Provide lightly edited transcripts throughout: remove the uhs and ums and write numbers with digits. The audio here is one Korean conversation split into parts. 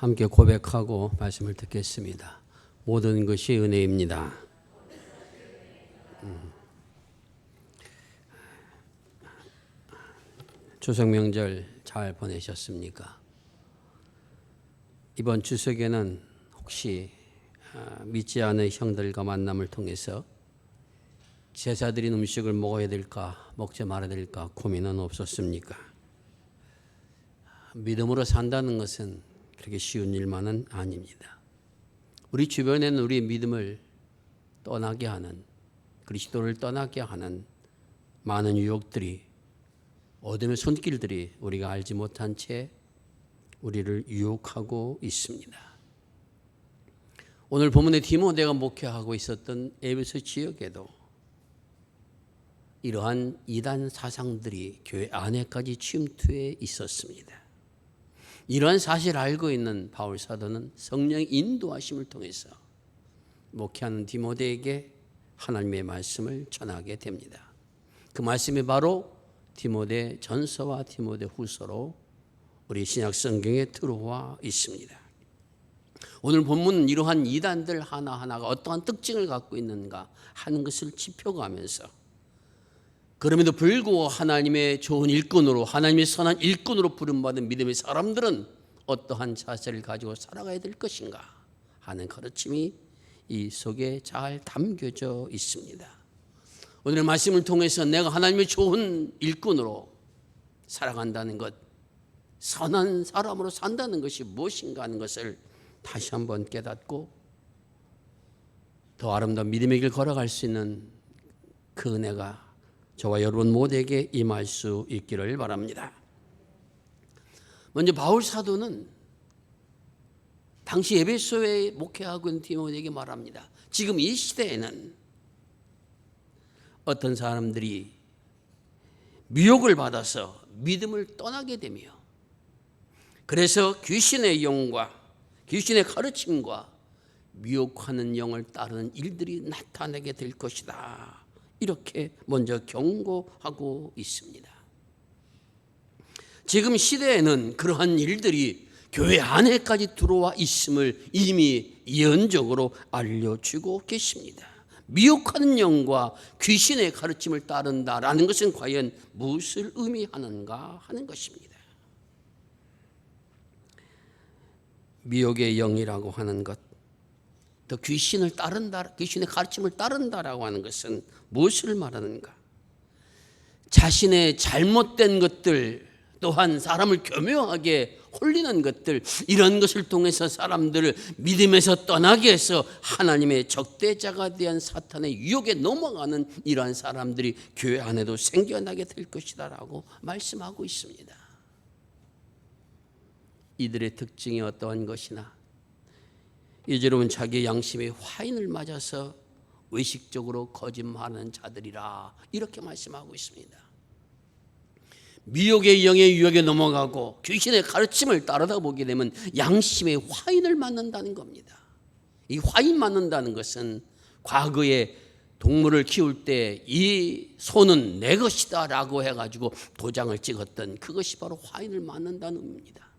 함께 고백하고 말씀을 듣겠습니다. 모든 것이 은혜입니다. 추석 명절 잘 보내셨습니까? 이번 추석에는 혹시 믿지 않은 형들과 만남을 통해서 제사 드린 음식을 먹어야 될까 먹지 말아야 될까 고민은 없었습니까? 믿음으로 산다는 것은 그렇게 쉬운 일만은 아닙니다. 우리 주변에는 우리의 믿음을 떠나게 하는, 그리스도를 떠나게 하는 많은 유혹들이, 어둠의 손길들이 우리가 알지 못한 채 우리를 유혹하고 있습니다. 오늘 본문의 디모데가 목회하고 있었던 에베소 지역에도 이러한 이단 사상들이 교회 안에까지 침투해 있었습니다. 이러한 사실을 알고 있는 바울 사도는 성령의 인도하심을 통해서 목회하는 디모데에게 하나님의 말씀을 전하게 됩니다. 그 말씀이 바로 디모데 전서와 디모데 후서로 우리 신약 성경에 들어와 있습니다. 오늘 본문은 이러한 이단들 하나하나가 어떠한 특징을 갖고 있는가 하는 것을 짚어가면서, 그럼에도 불구하고 하나님의 좋은 일꾼으로, 하나님의 선한 일꾼으로 부름받은 믿음의 사람들은 어떠한 자세를 가지고 살아가야 될 것인가 하는 가르침이 이 속에 잘 담겨져 있습니다. 오늘의 말씀을 통해서 내가 하나님의 좋은 일꾼으로 살아간다는 것, 선한 사람으로 산다는 것이 무엇인가 하는 것을 다시 한번 깨닫고 더 아름다운 믿음의 길 걸어갈 수 있는 그 은혜가 저와 여러분 모두에게 임할 수 있기를 바랍니다. 먼저 바울 사도는 당시 에베소에 목회하고 있는 디모데에게 말합니다. 지금 이 시대에는 어떤 사람들이 미혹을 받아서 믿음을 떠나게 되며, 그래서 귀신의 영과 귀신의 가르침과 미혹하는 영을 따르는 일들이 나타나게 될 것이다. 이렇게 먼저 경고하고 있습니다. 지금 시대에는 그러한 일들이 교회 안에까지 들어와 있음을 이미 예언적으로 알려주고 계십니다. 미혹하는 영과 귀신의 가르침을 따른다라는 것은 과연 무엇을 의미하는가 하는 것입니다. 미혹의 영이라고 하는 것, 또 귀신을 따른다, 귀신의 가르침을 따른다라고 하는 것은 무엇을 말하는가? 자신의 잘못된 것들, 또한 사람을 교묘하게 홀리는 것들, 이런 것을 통해서 사람들을 믿음에서 떠나게 해서 하나님의 적대자가 대한 사탄의 유혹에 넘어가는 이러한 사람들이 교회 안에도 생겨나게 될 것이다 라고 말씀하고 있습니다. 이들의 특징이 어떠한 것이나, 이제로는 자기의 양심의 화인을 맞아서 의식적으로 거짓말하는 자들이라 이렇게 말씀하고 있습니다. 미혹의 영의 유혹에 넘어가고 귀신의 가르침을 따르다 보게 되면 양심의 화인을 맞는다는 겁니다. 이 화인 맞는다는 것은 과거에 동물을 키울 때 이 소는 내 것이다 라고 해가지고 도장을 찍었던 그것이 바로 화인을 맞는다는 의미입니다.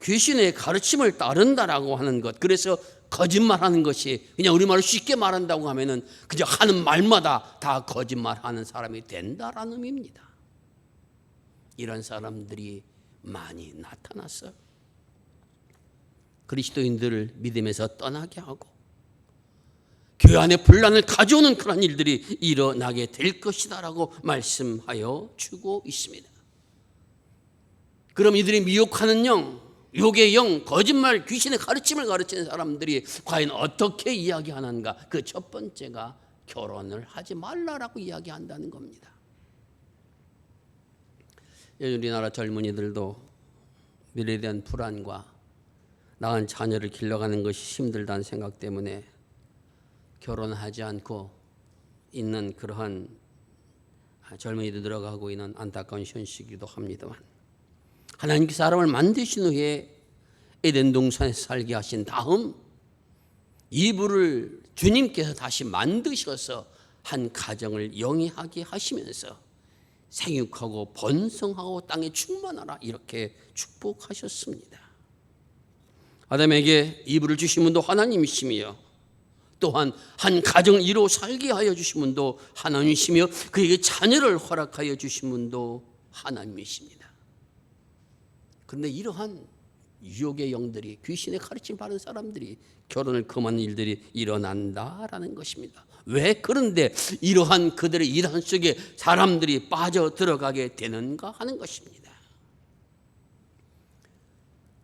귀신의 가르침을 따른다라고 하는 것, 그래서 거짓말하는 것이, 그냥 우리말로 쉽게 말한다고 하면은 그저 하는 말마다 다 거짓말하는 사람이 된다라는 의미입니다. 이런 사람들이 많이 나타나서 그리스도인들을 믿음에서 떠나게 하고 교회 안에 분란을 가져오는 그런 일들이 일어나게 될 것이다라고 말씀하여 주고 있습니다. 그럼 이들이 미혹하는 영, 욕의 영, 거짓말, 귀신의 가르침을 가르치는 사람들이 과연 어떻게 이야기하는가? 그 첫 번째가 결혼을 하지 말라라고 이야기한다는 겁니다. 우리나라 젊은이들도 미래에 대한 불안과 낳은 자녀를 길러가는 것이 힘들다는 생각 때문에 결혼하지 않고 있는 그러한 젊은이들 들어가고 있는 안타까운 현실이기도 합니다만, 하나님께서 사람을 만드신 후에 에덴 동산에서 살게 하신 다음 이브를 주님께서 다시 만드셔서 한 가정을 영위하게 하시면서 생육하고 번성하고 땅에 충만하라 이렇게 축복하셨습니다. 아담에게 이불을 주신 분도 하나님이시며 또한 한 가정을 이루어 살게 하여 주신 분도 하나님이시며 그에게 자녀를 허락하여 주신 분도 하나님이십니다. 그런데 이러한 유혹의 영들이, 귀신의 가르침 받은 사람들이 결혼을 금하는 일들이 일어난다라는 것입니다. 왜 그런데 이러한 그들의 이단 속에 사람들이 빠져 들어가게 되는가 하는 것입니다.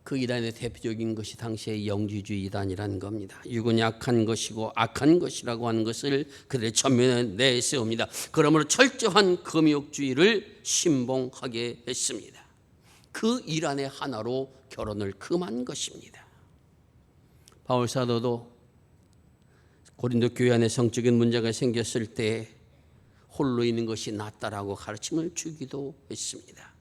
그 이단의 대표적인 것이 당시의 영지주의 이단이라는 겁니다. 육은 약한 것이고 악한 것이라고 하는 것을 그들의 전면에 내세웁니다. 그러므로 철저한 금욕주의를 신봉하게 했습니다. 그 일환의 하나로 결혼을 금한 것입니다. 바울 사도도 고린도 교회 안에 성적인 문제가 생겼을 때 홀로 있는 것이 낫다라고 가르침을 주기도 했습니다.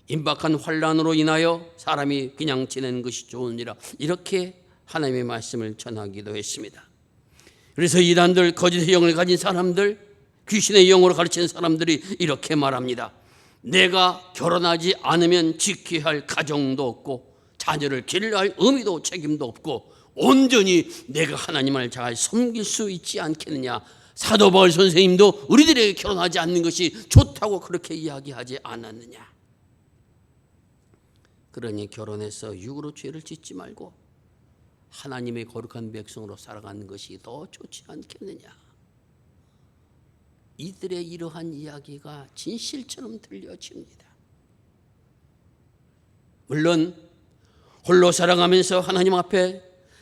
임박한 환난으로 인하여 사람이 그냥 지내는 것이 좋으니라 이렇게 하나님의 말씀을 전하기도 했습니다. 그래서 이단들, 거짓의 영을 가진 사람들, 귀신의 영으로 가르치는 사람들이 이렇게 말합니다. 내가 결혼하지 않으면 지켜야 할 가정도 없고 자녀를 기르려 할 의미도 책임도 없고 온전히 내가 하나님을 잘 섬길 수 있지 않겠느냐. 사도 바울 선생님도 우리들에게 결혼하지 않는 것이 좋다고 그렇게 이야기하지 않았느냐. 그러니 결혼해서 육으로 죄를 짓지 말고 하나님의 거룩한 백성으로 살아가는 것이 더 좋지 않겠느냐. 이들의 이러한 이야기가 진실처럼 들려집니다. 물론 홀로 살아가면서 하나님 앞에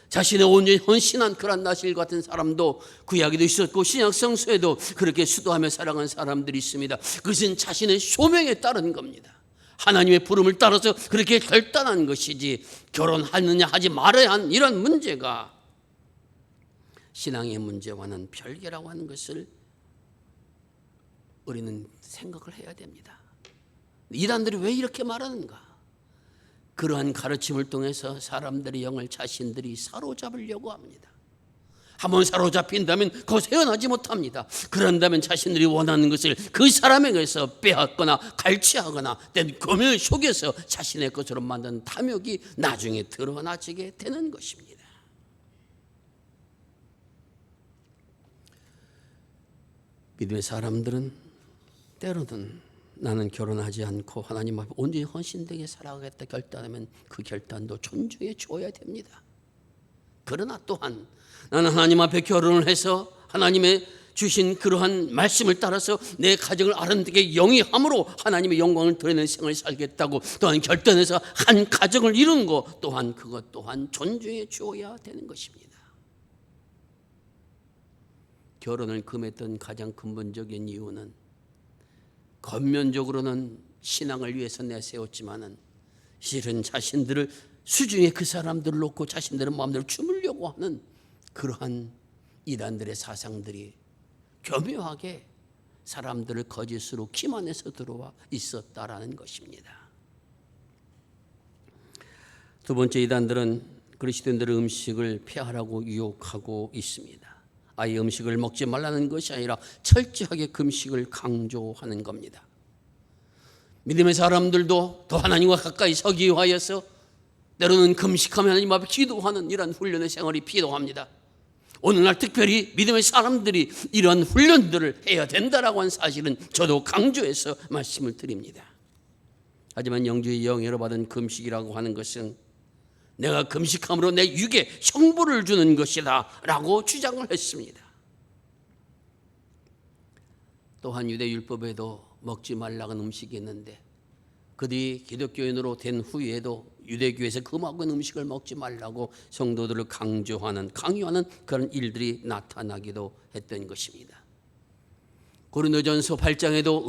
자신의 온전히 헌신한 그런 나실 같은 사람도 구약에도 있었고 신약 성서에도 그렇게 수도하며 살아간 사람들이 있습니다. 그것은 자신의 소명에 따른 겁니다. 하나님의 부름을 따라서 그렇게 결단한 것이지 결혼하느냐 하지 말아야 하는 이런 문제가 신앙의 문제와는 별개라고 하는 것을 우리는 생각을 해야 됩니다. 이단들이 왜 이렇게 말하는가? 그러한 가르침을 통해서 사람들의 영을 자신들이 사로잡으려고 합니다. 한번 사로잡힌다면 거기서 헤어나지 못합니다. 그런다면 자신들이 원하는 것을 그 사람에게서 빼앗거나 갈취하거나 땐 금을 속여서 자신의 것으로 만든 탐욕이 나중에 드러나지게 되는 것입니다. 믿음의 사람들은 때로는 나는 결혼하지 않고 하나님 앞에 온전히 헌신되게 살아가겠다 결단하면 그 결단도 존중해 줘야 됩니다. 그러나 또한 나는 하나님 앞에 결혼을 해서 하나님의 주신 그러한 말씀을 따라서 내 가정을 아름답게 영위함으로 하나님의 영광을 드러내는 생을 살겠다고 또한 결단해서 한 가정을 이룬 것 또한 그것 또한 존중해 주어야 되는 것입니다. 결혼을 금했던 가장 근본적인 이유는 겉면적으로는 신앙을 위해서 내세웠지만은 실은 자신들을 수중에 그 사람들을 놓고 자신들의 마음대로 주물려고 하는 그러한 이단들의 사상들이 교묘하게 사람들을 거짓으로 기만해서 들어와 있었다라는 것입니다. 두 번째, 이단들은 그리스도인들의 음식을 피하라고 유혹하고 있습니다. 아예 음식을 먹지 말라는 것이 아니라 철저하게 금식을 강조하는 겁니다. 믿음의 사람들도 더 하나님과 가까이 서기 위하여서 때로는 금식하며 하나님 앞에 기도하는 이런 훈련의 생활이 필요합니다. 오늘날 특별히 믿음의 사람들이 이러한 훈련들을 해야 된다라고 하는 사실은 저도 강조해서 말씀을 드립니다. 하지만 영주의 영예로 받은 금식이라고 하는 것은 내가 금식함으로 내 육에 형벌을 주는 것이다 라고 주장을 했습니다. 또한 유대율법에도 먹지 말라는 음식이 있는데 그들이 기독교인으로 된 후에도 유대교에서 금하고 있는 음식을 먹지 말라고 성도들을 강요하는 그런 일들이 나타나기도 했던 것입니다. 고린도전서 8장에도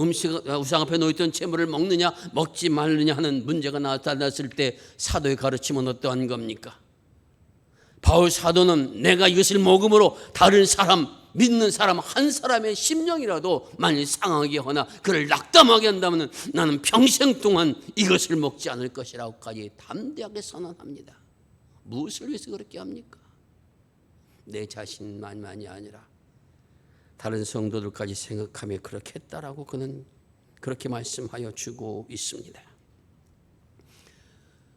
우상 앞에 놓였던 재물을 먹느냐 먹지 말느냐 하는 문제가 나타났을 때 사도의 가르침은 어떠한 겁니까? 바울 사도는 내가 이것을 먹음으로 다른 사람, 믿는 사람 한 사람의 심령이라도 만일 상하게 하거나 그를 낙담하게 한다면 나는 평생 동안 이것을 먹지 않을 것이라고까지 담대하게 선언합니다. 무엇을 위해서 그렇게 합니까? 내 자신만이 아니라 다른 성도들까지 생각하며 그렇게 했다라고 그는 그렇게 말씀하여 주고 있습니다.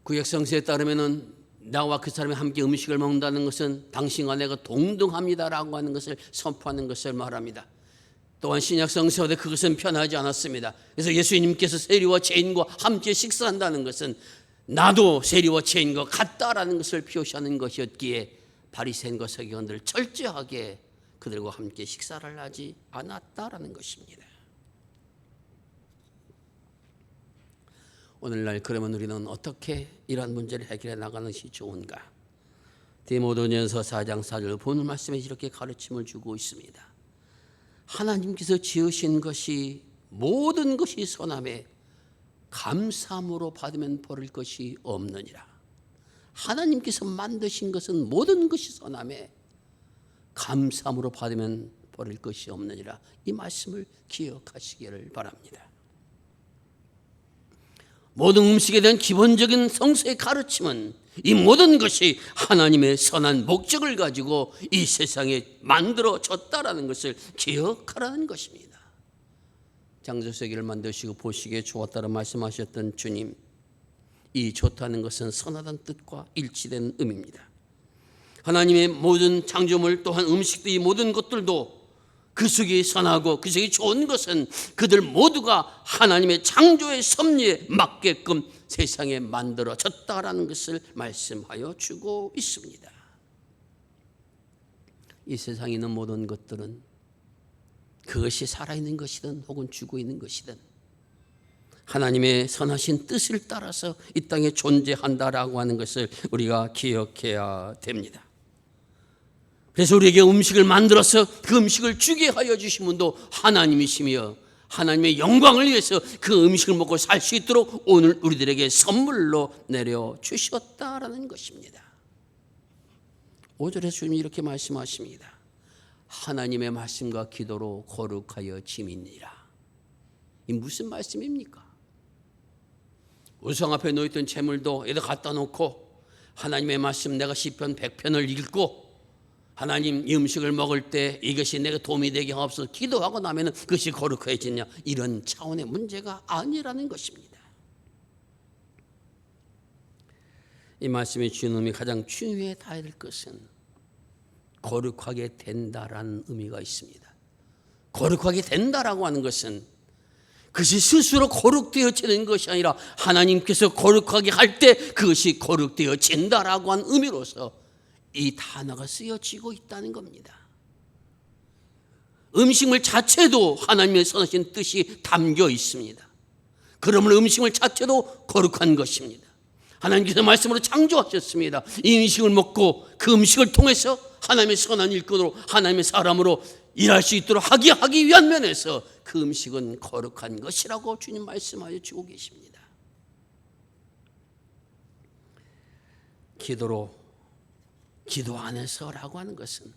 구약 성서에 따르면은 나와 그 사람이 함께 음식을 먹는다는 것은 당신과 내가 동등합니다라고 하는 것을 선포하는 것을 말합니다. 또한 신약 성서에 그것은 편하지 않았습니다. 그래서 예수님께서 세리와 죄인과 함께 식사한다는 것은 나도 세리와 죄인과 같다라는 것을 표시하는 것이었기에 바리새인과 서기관들 철저하게 그들과 함께 식사를 하지 않았다라는 것입니다. 오늘날 그러면 우리는 어떻게 이러한 문제를 해결해 나가는 것이 좋은가? 디모데전서 4장 4절 보는 말씀에 이렇게 가르침을 주고 있습니다. 하나님께서 지으신 것이 모든 것이 선함에 감사함으로 받으면 버릴 것이 없느니라. 하나님께서 만드신 것은 모든 것이 선함에 감사함으로 받으면 버릴 것이 없느니라. 이 말씀을 기억하시기를 바랍니다. 모든 음식에 대한 기본적인 성서의 가르침은 이 모든 것이 하나님의 선한 목적을 가지고 이 세상에 만들어졌다라는 것을 기억하라는 것입니다. 창조세계를 만드시고 보시기에 좋았다고 말씀하셨던 주님, 이 좋다는 것은 선하다는 뜻과 일치된 의미입니다. 하나님의 모든 창조물 또한 음식도 이 모든 것들도 그 속이 선하고 그 속이 좋은 것은 그들 모두가 하나님의 창조의 섭리에 맞게끔 세상에 만들어졌다라는 것을 말씀하여 주고 있습니다. 이 세상에 있는 모든 것들은 그것이 살아있는 것이든 혹은 죽어 있는 것이든 하나님의 선하신 뜻을 따라서 이 땅에 존재한다라고 하는 것을 우리가 기억해야 됩니다. 그래서 우리에게 음식을 만들어서 그 음식을 주게 하여 주신 분도 하나님이시며 하나님의 영광을 위해서 그 음식을 먹고 살 수 있도록 오늘 우리들에게 선물로 내려주셨다라는 것입니다. 5절에 주님이 이렇게 말씀하십니다. 하나님의 말씀과 기도로 거룩하여 짐이니라. 이 무슨 말씀입니까? 우상 앞에 놓였던 재물도 여기다 갖다 놓고 하나님의 말씀 내가 시편 100편을 읽고 하나님 이 음식을 먹을 때 이것이 내가 도움이 되게 하옵소서 기도하고 나면 그것이 거룩해지냐, 이런 차원의 문제가 아니라는 것입니다. 이 말씀이 주는 의미 가장 중요해 닿아야 될 것은 거룩하게 된다라는 의미가 있습니다. 거룩하게 된다라고 하는 것은 그것이 스스로 거룩되어지는 것이 아니라 하나님께서 거룩하게 할 때 그것이 거룩되어진다라고 하는 의미로서 이 단어가 쓰여지고 있다는 겁니다. 음식물 자체도 하나님의 선하신 뜻이 담겨 있습니다. 그러므로 음식물 자체도 거룩한 것입니다. 하나님께서 말씀으로 창조하셨습니다. 이 음식을 먹고 그 음식을 통해서 하나님의 선한 일꾼으로 하나님의 사람으로 일할 수 있도록 하기 위한 면에서 그 음식은 거룩한 것이라고 주님 말씀하여 주고 계십니다. 기도 안에서라고 하는 것은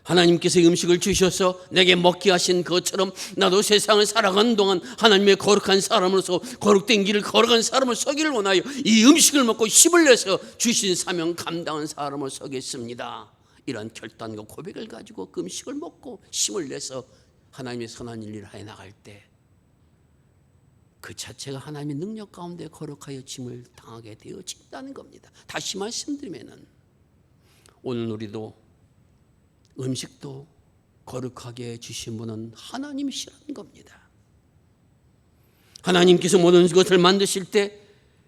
하나님께서 음식을 주셔서 내게 먹게 하신 것처럼 나도 세상을 살아가는 동안 하나님의 거룩한 사람으로서 거룩된 길을 걸어간 사람을 서기를 원하여 이 음식을 먹고 힘을 내서 주신 사명 감당한 사람을 서겠습니다. 이런 결단과 고백을 가지고 그 음식을 먹고 힘을 내서 하나님의 선한 일을 하여 나갈 때 그 자체가 하나님의 능력 가운데 거룩하여 짐을 당하게 되어진다는 겁니다. 다시 말씀드리면은 오늘 우리도 음식도 거룩하게 주신 분은 하나님이시라는 겁니다. 하나님께서 모든 것을 만드실 때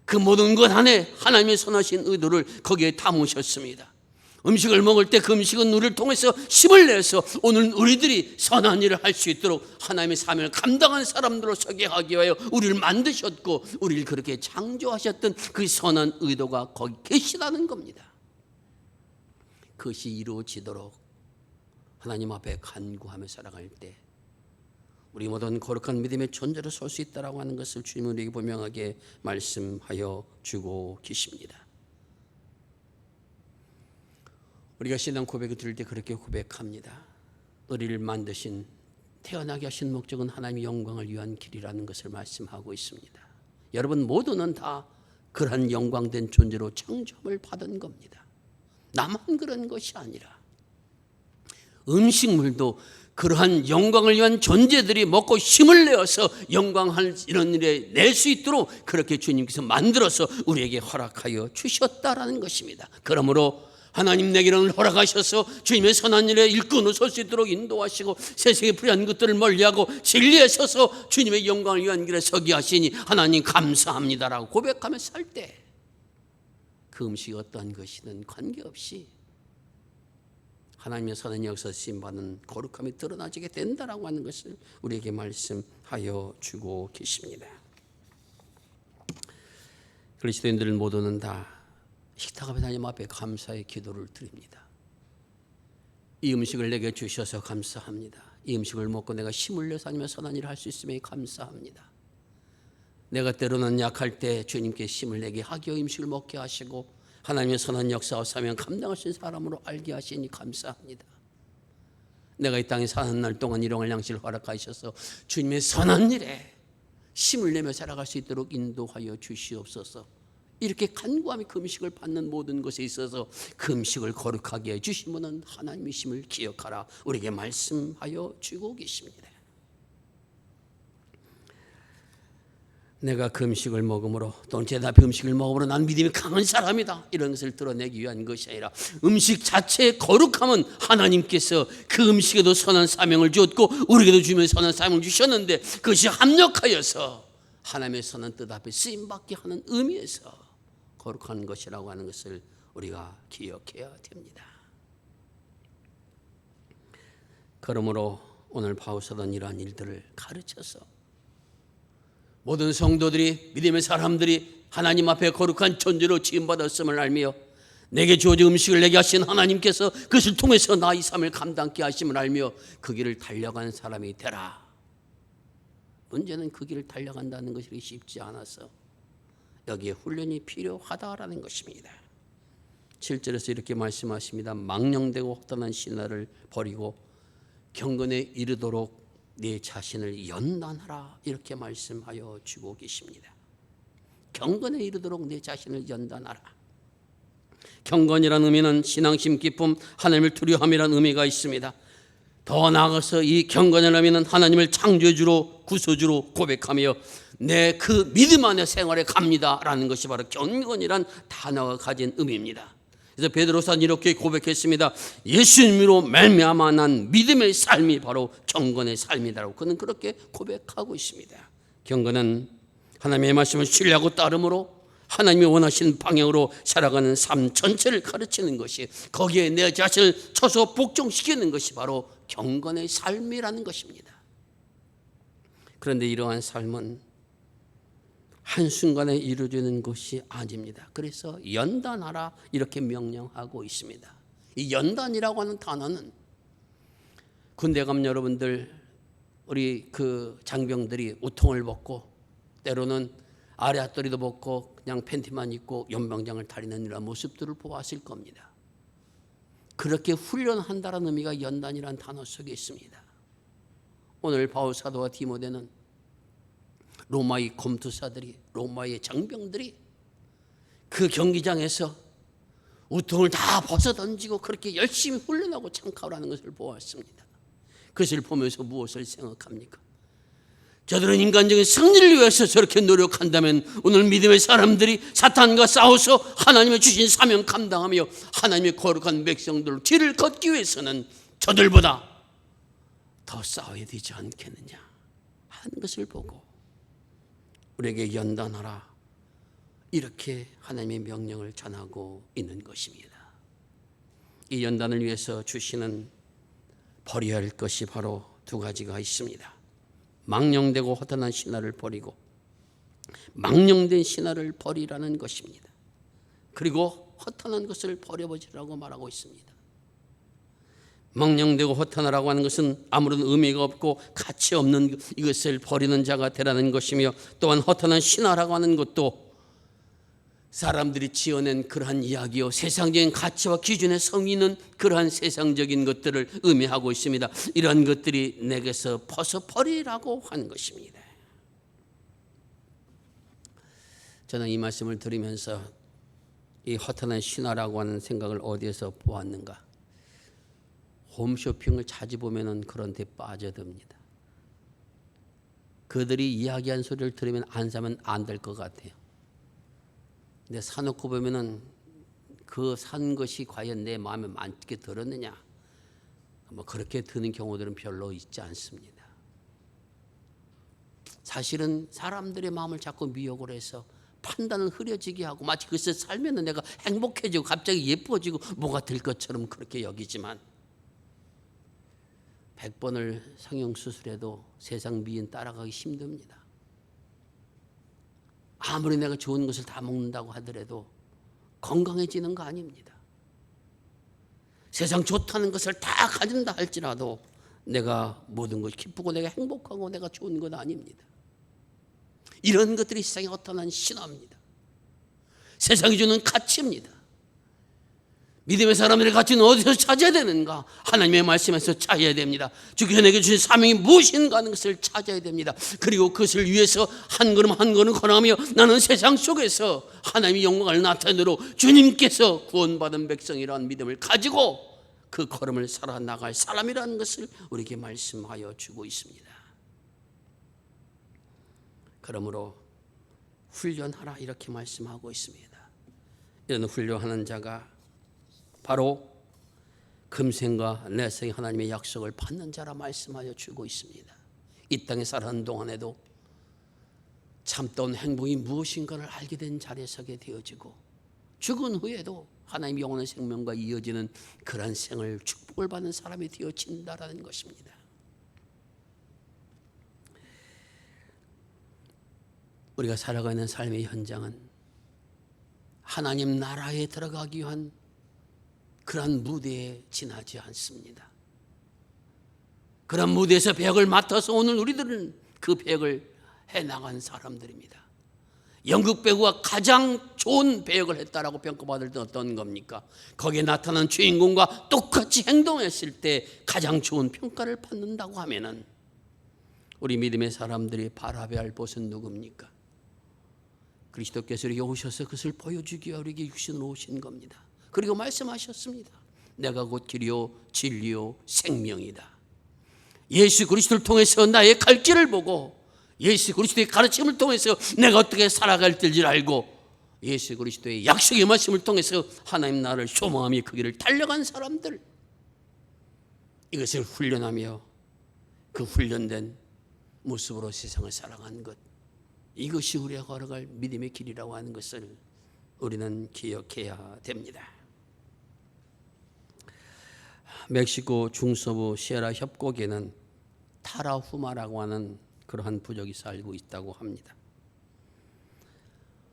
그 모든 것 안에 하나님의 선하신 의도를 거기에 담으셨습니다. 음식을 먹을 때 그 음식은 우리를 통해서 힘을 내서 오늘 우리들이 선한 일을 할 수 있도록 하나님의 사명을 감당한 사람들로 서게 하기 위하여 우리를 만드셨고 우리를 그렇게 창조하셨던 그 선한 의도가 거기 계시다는 겁니다. 그것이 이루어지도록 하나님 앞에 간구하며 살아갈 때 우리 모든 거룩한 믿음의 존재로 설 수 있다라고 하는 것을 주님은 우리에게 분명하게 말씀하여 주고 계십니다. 우리가 신앙 고백을 드릴 때 그렇게 고백합니다. 우리를 만드신 태어나게 하신 목적은 하나님의 영광을 위한 길이라는 것을 말씀하고 있습니다. 여러분 모두는 다 그러한 영광된 존재로 창조함을 받은 겁니다. 나만 그런 것이 아니라 음식물도 그러한 영광을 위한 존재들이 먹고 힘을 내어서 영광할 이런 일에 낼 수 있도록 그렇게 주님께서 만들어서 우리에게 허락하여 주셨다라는 것입니다. 그러므로 하나님 내게는 허락하셔서 주님의 선한 일에 일꾼으로 설 수 있도록 인도하시고 세상의 불의한 것들을 멀리하고 진리에 서서 주님의 영광을 위한 길에 서게 하시니 하나님 감사합니다라고 고백하며 살 때 그 음식이 어떠한 것이든 관계없이 하나님의 선한 역사 쓰임받는 거룩함이 드러나지게 된다라고 하는 것을 우리에게 말씀하여 주고 계십니다. 그리스도인들 모두는 다 식탁 앞에 하나님 앞에 감사의 기도를 드립니다. 이 음식을 내게 주셔서 감사합니다. 이 음식을 먹고 내가 힘을 내서 하나님의 선한 일을 할 수 있음에 감사합니다. 내가 때로는 약할 때 주님께 힘을 내게 하기어 음식을 먹게 하시고 하나님의 선한 역사와 사명 감당할 수 있는 사람으로 알게 하시니 감사합니다. 내가 이 땅에 사는 날 동안 일용할 양식을 허락하셔서 주님의 선한 일에 힘을 내며 살아갈 수 있도록 인도하여 주시옵소서. 이렇게 간구하며 그 음식을 받는 모든 것에 있어서 그 음식을 거룩하게 해주신 분은 하나님의 힘을 기억하라 우리에게 말씀하여 주고 계십니다. 내가 그 음식을 먹음으로 또는 제 앞에 음식을 먹음으로 난 믿음이 강한 사람이다 이런 것을 드러내기 위한 것이 아니라 음식 자체의 거룩함은 하나님께서 그 음식에도 선한 사명을 주었고 우리에게도 주님의 선한 사명을 주셨는데 그것이 합력하여서 하나님의 선한 뜻 앞에 쓰임받게 하는 의미에서 거룩한 것이라고 하는 것을 우리가 기억해야 됩니다. 그러므로 오늘 바울사도는 이러한 일들을 가르쳐서 모든 성도들이 믿음의 사람들이 하나님 앞에 거룩한 존재로 지음받았음을 알며 내게 주어진 음식을 내게 하신 하나님께서 그것을 통해서 나 이 삶을 감당케 하심을 알며 그 길을 달려가는 사람이 되라. 문제는 그 길을 달려간다는 것이 쉽지 않아서 여기에 훈련이 필요하다라는 것입니다. 7절에서 이렇게 말씀하십니다. 망령되고 허탄한 신화를 버리고 경건에 이르도록 네 자신을 연단하라 이렇게 말씀하여 주고 계십니다. 경건에 이르도록 네 자신을 연단하라. 경건이라는 의미는 신앙심 깊음, 하나님을 두려움이라는 의미가 있습니다. 더 나아가서 이 경건이라는 의미는 하나님을 창조주로 구소주로 고백하며 내 그 믿음 안에 생활에 갑니다라는 것이 바로 경건이란 단어가 가진 의미입니다. 그래서 베드로서는 이렇게 고백했습니다. 예수님으로 말미암아 난 믿음의 삶이 바로 경건의 삶이다라고 그는 그렇게 고백하고 있습니다. 경건은 하나님의 말씀을 신뢰하고 따름으로 하나님이 원하시는 방향으로 살아가는 삶 전체를 가르치는 것이 거기에 내 자신을 쳐서 복종시키는 것이 바로 경건의 삶이라는 것입니다. 그런데 이러한 삶은 한순간에 이루어지는 것이 아닙니다. 그래서 연단하라 이렇게 명령하고 있습니다. 이 연단이라고 하는 단어는 군대 가면 여러분들 우리 그 장병들이 우통을 벗고 때로는 아래 핫도리도 벗고 그냥 팬티만 입고 연병장을 다리는 이런 모습들을 보았을 겁니다. 그렇게 훈련한다는 의미가 연단이라는 단어 속에 있습니다. 오늘 바울 사도와 디모데는 로마의 검투사들이 로마의 장병들이 그 경기장에서 우통을 다 벗어던지고 그렇게 열심히 훈련하고 참가하는 것을 보았습니다. 그것을 보면서 무엇을 생각합니까? 저들은 인간적인 승리를 위해서 저렇게 노력한다면 오늘 믿음의 사람들이 사탄과 싸워서 하나님의 주신 사명 감당하며 하나님의 거룩한 백성들로 길을 걷기 위해서는 저들보다 더 싸워야 되지 않겠느냐 하는 것을 보고 우리에게 연단하라 이렇게 하나님의 명령을 전하고 있는 것입니다. 이 연단을 위해서 주시는 버려야 할 것이 바로 두 가지가 있습니다. 망령되고 허탄한 신화를 버리고 망령된 신화를 버리라는 것입니다. 그리고 허탄한 것을 버려버리라고 말하고 있습니다. 망령되고 허탄하라고 하는 것은 아무런 의미가 없고 가치 없는 이것을 버리는 자가 되라는 것이며 또한 허탄한 신화라고 하는 것도 사람들이 지어낸 그러한 이야기요 세상적인 가치와 기준에 성의는 그러한 세상적인 것들을 의미하고 있습니다. 이러한 것들이 내게서 벗어버리라고 하는 것입니다. 저는 이 말씀을 들으면서 이 허탄한 신화라고 하는 생각을 어디에서 보았는가? 홈쇼핑을 자주 보면은 그런 데 빠져듭니다. 그들이 이야기한 소리를 들으면 안 사면 안 될 것 같아요. 근데 사놓고 보면은 그 산 것이 과연 내 마음에 맞게 들었느냐? 뭐 그렇게 드는 경우들은 별로 있지 않습니다. 사실은 사람들의 마음을 자꾸 미혹을 해서 판단을 흐려지게 하고 마치 그것을 살면 내가 행복해지고 갑자기 예뻐지고 뭐가 될 것처럼 그렇게 여기지만 100번을 성형수술해도 세상 미인 따라가기 힘듭니다. 아무리 내가 좋은 것을 다 먹는다고 하더라도 건강해지는 거 아닙니다. 세상 좋다는 것을 다 가진다 할지라도 내가 모든 것이 기쁘고 내가 행복하고 내가 좋은 건 아닙니다. 이런 것들이 세상의 어떠한 신화입니다. 세상이 주는 가치입니다. 믿음의 사람들의 가치는 어디서 찾아야 되는가? 하나님의 말씀에서 찾아야 됩니다. 주께서 내게 주신 사명이 무엇인가 하는 것을 찾아야 됩니다. 그리고 그것을 위해서 한 걸음 한 걸음 걸어가며 나는 세상 속에서 하나님의 영광을 나타내도록 주님께서 구원받은 백성이라는 믿음을 가지고 그 걸음을 살아나갈 사람이라는 것을 우리에게 말씀하여 주고 있습니다. 그러므로 훈련하라 이렇게 말씀하고 있습니다. 이런 훈련하는 자가 바로 금생과 내생의 하나님의 약속을 받는 자라 말씀하여 주고 있습니다. 이 땅에 살아가는 동안에도 참다운 행복이 무엇인가를 알게 된 자리에 서게 되어지고 죽은 후에도 하나님의 영원한 생명과 이어지는 그런 생을 축복을 받는 사람이 되어진다라는 것입니다. 우리가 살아가는 삶의 현장은 하나님 나라에 들어가기 위한 그런 무대에 지나지 않습니다. 그런 무대에서 배역을 맡아서 오늘 우리들은 그 배역을 해나간 사람들입니다. 연극 배우가 가장 좋은 배역을 했다라고 평가받을 때 어떤 겁니까? 거기에 나타난 주인공과 똑같이 행동했을 때 가장 좋은 평가를 받는다고 하면은 우리 믿음의 사람들이 바라봐야 할 곳은 누굽니까? 그리스도께서 우리에게 오셔서 그것을 보여주기 위해 우리에게 육신으로 오신 겁니다. 그리고 말씀하셨습니다. 내가 곧 길이요 진리요 생명이다. 예수 그리스도를 통해서 나의 갈 길을 보고 예수 그리스도의 가르침을 통해서 내가 어떻게 살아갈 줄 알고 예수 그리스도의 약속의 말씀을 통해서 하나님 나라를 소망하며 그 길을 달려간 사람들, 이것을 훈련하며 그 훈련된 모습으로 세상을 살아가는 것, 이것이 우리가 걸어갈 믿음의 길이라고 하는 것을 우리는 기억해야 됩니다. 멕시코 중서부 시에라 협곡에는 타라후마라고 하는 그러한 부족이 살고 있다고 합니다.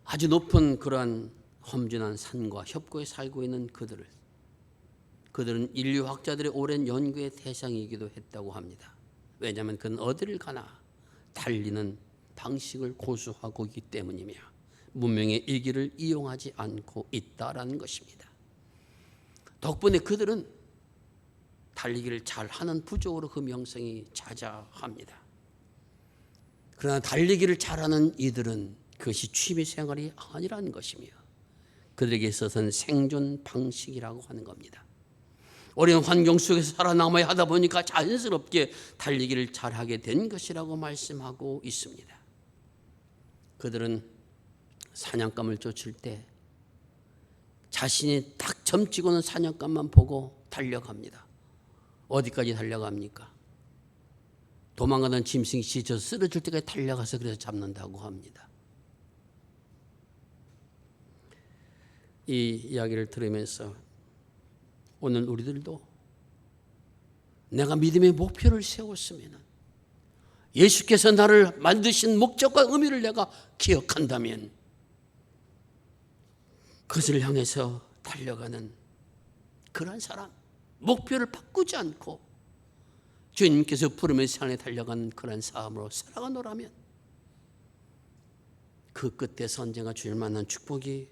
아주 높은 그러한 험준한 산과 협곡에 살고 있는 그들은 인류학자들의 오랜 연구의 대상이기도 했다고 합니다. 왜냐하면 그는 어디를 가나 달리는 방식을 고수하고 있기 때문이며 문명의 일기를 이용하지 않고 있다라는 것입니다. 덕분에 그들은 달리기를 잘하는 부족으로 그 명성이 자자합니다. 그러나 달리기를 잘하는 이들은 그것이 취미생활이 아니라는 것이며 그들에게 있어서는 생존 방식이라고 하는 겁니다. 어려운 환경 속에서 살아남아야 하다 보니까 자연스럽게 달리기를 잘하게 된 것이라고 말씀하고 있습니다. 그들은 사냥감을 쫓을 때 자신이 딱 점치고는 사냥감만 보고 달려갑니다. 어디까지 달려갑니까? 도망가던 짐승이 지쳐서 쓰러질 때까지 달려가서 그래서 잡는다고 합니다. 이 이야기를 들으면서 오늘 우리들도 내가 믿음의 목표를 세웠으면 예수께서 나를 만드신 목적과 의미를 내가 기억한다면 그것을 향해서 달려가는 그런 사람, 목표를 바꾸지 않고 주님께서 부르면서 향해 달려가는 그런 삶으로 살아가노라면 그 끝에 선제가 주일 만난 축복이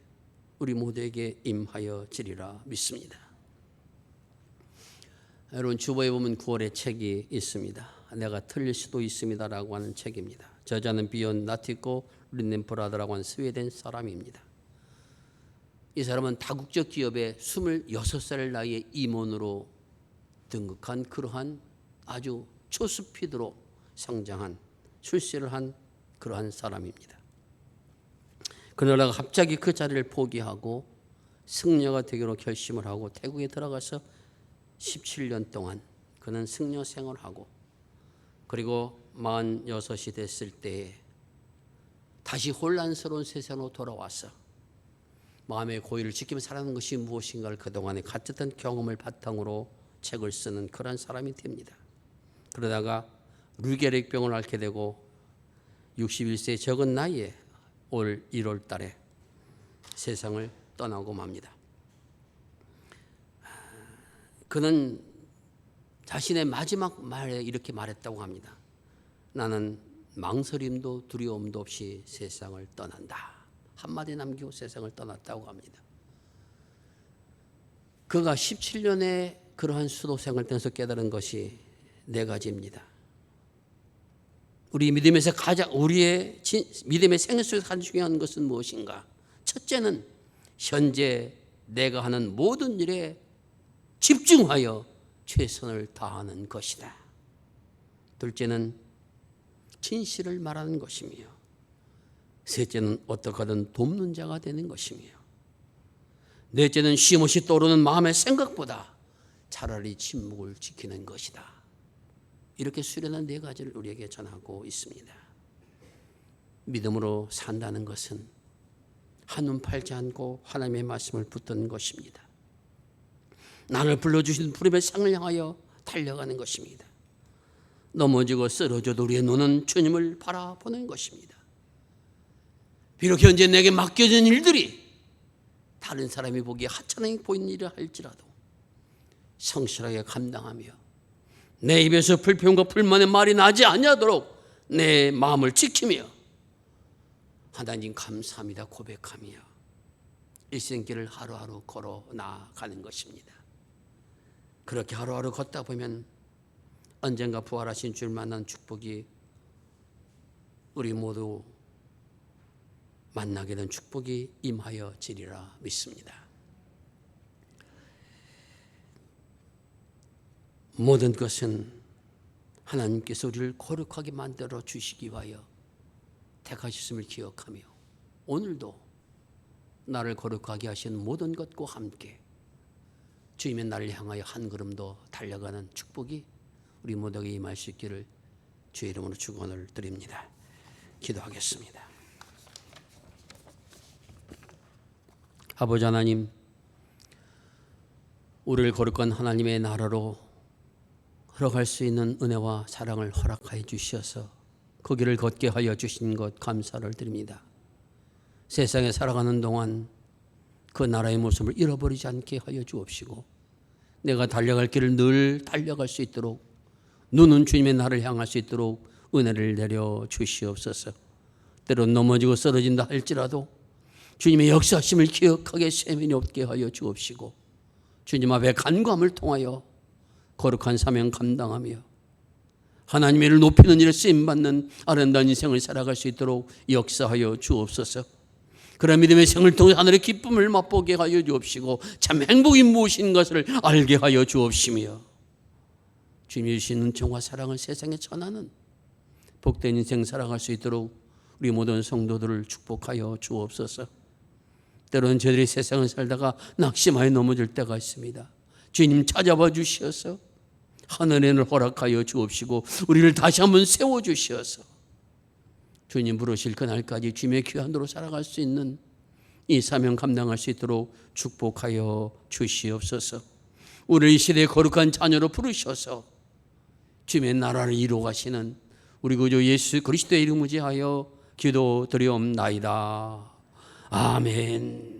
우리 모두에게 임하여 지리라 믿습니다. 여러분, 주보에 보면 9월의 책이 있습니다. 내가 틀릴 수도 있습니다라고 하는 책입니다. 저자는 비온 나티코 린넨프라드라고 하는 스웨덴 사람입니다. 이 사람은 다국적 기업에 26살 나이에 임원으로 등극한 그러한 아주 초스피드로 성장한 출세를 한 그러한 사람입니다. 그러다가 갑자기 그 자리를 포기하고 승려가 되기로 결심을 하고 태국에 들어가서 17년 동안 그는 승려 생활을 하고, 그리고 46이 됐을 때에 다시 혼란스러운 세상으로 돌아와서 마음의 고의를 지키며 살아가는 것이 무엇인가를 그동안에 같은 경험을 바탕으로 책을 쓰는 그런 사람이 됩니다. 그러다가 류게릭병을 앓게 되고 61세의 적은 나이에 올 1월 달에 세상을 떠나고 맙니다. 그는 자신의 마지막 말에 이렇게 말했다고 합니다. 나는 망설임도 두려움도 없이 세상을 떠난다. 한마디 남기고 세상을 떠났다고 합니다. 그가 17년의 그러한 수도 생활을 통해서 깨달은 것이 4가지입니다. 우리의 믿음의 생애 속에서 가장 중요한 것은 무엇인가? 첫째는 현재 내가 하는 모든 일에 집중하여 최선을 다하는 것이다. 둘째는 진실을 말하는 것이며, 셋째는 어떻게든 돕는 자가 되는 것이며, 넷째는 쉼없이 떠오르는 마음의 생각보다 차라리 침묵을 지키는 것이다. 이렇게 수련한 4가지를 우리에게 전하고 있습니다. 믿음으로 산다는 것은 한눈 팔지 않고 하나님의 말씀을 붙드는 것입니다. 나를 불러주신 부름의 상을 향하여 달려가는 것입니다. 넘어지고 쓰러져도 우리의 눈은 주님을 바라보는 것입니다. 비록 현재 내게 맡겨진 일들이 다른 사람이 보기에 하찮게 보이는 일을 할지라도 성실하게 감당하며 내 입에서 불평과 불만의 말이 나지 아니하도록 내 마음을 지키며 하나님 감사합니다 고백하며 일생길을 하루하루 걸어 나가는 것입니다. 그렇게 하루하루 걷다 보면 언젠가 부활하신 주를 만난 축복이 우리 모두 만나게 된 축복이 임하여 지리라 믿습니다. 모든 것은 하나님께서 우리를 거룩하게 만들어 주시기 위하여 택하셨음을 기억하며 오늘도 나를 거룩하게 하신 모든 것과 함께 주님의 나를 향하여 한 걸음 더 달려가는 축복이 우리 모두에게 임할 수 있기를 주의 이름으로 축원을 드립니다. 기도하겠습니다. 아버지 하나님, 우리를 거룩한 하나님의 나라로 걸어갈 수 있는 은혜와 사랑을 허락하여 주셔서 그 길을 걷게 하여 주신 것 감사를 드립니다. 세상에 살아가는 동안 그 나라의 모습을 잃어버리지 않게 하여 주옵시고 내가 달려갈 길을 늘 달려갈 수 있도록 눈은 주님의 나라를 향할 수 있도록 은혜를 내려 주시옵소서. 때론 넘어지고 쓰러진다 할지라도 주님의 역사하심을 기억하게 세면이 없게 하여 주옵시고 주님 앞에 간구함을 통하여 거룩한 사명 감당하며 하나님의 일을 높이는 일에 쓰임받는 아름다운 인생을 살아갈 수 있도록 역사하여 주옵소서. 그런 믿음의 생을 통해 하늘의 기쁨을 맛보게 하여 주옵시고 참 행복이 무엇인 것을 알게 하여 주옵시며 주님이 주신 은총과 사랑을 세상에 전하는 복된 인생 살아갈 수 있도록 우리 모든 성도들을 축복하여 주옵소서. 때로는 저희들이 세상을 살다가 낙심하여 넘어질 때가 있습니다. 주님 찾아봐 주시어서 하늘의 은혜를 허락하여 주옵시고 우리를 다시 한번 세워주시어서 주님 부르실 그날까지 주님의 귀한으로 살아갈 수 있는 이 사명 감당할 수 있도록 축복하여 주시옵소서. 우리를 이 시대의 거룩한 자녀로 부르셔서 주님의 나라를 이루어 가시는 우리 구주 예수 그리스도의 이름을 지하여 기도드리옵나이다. 아멘.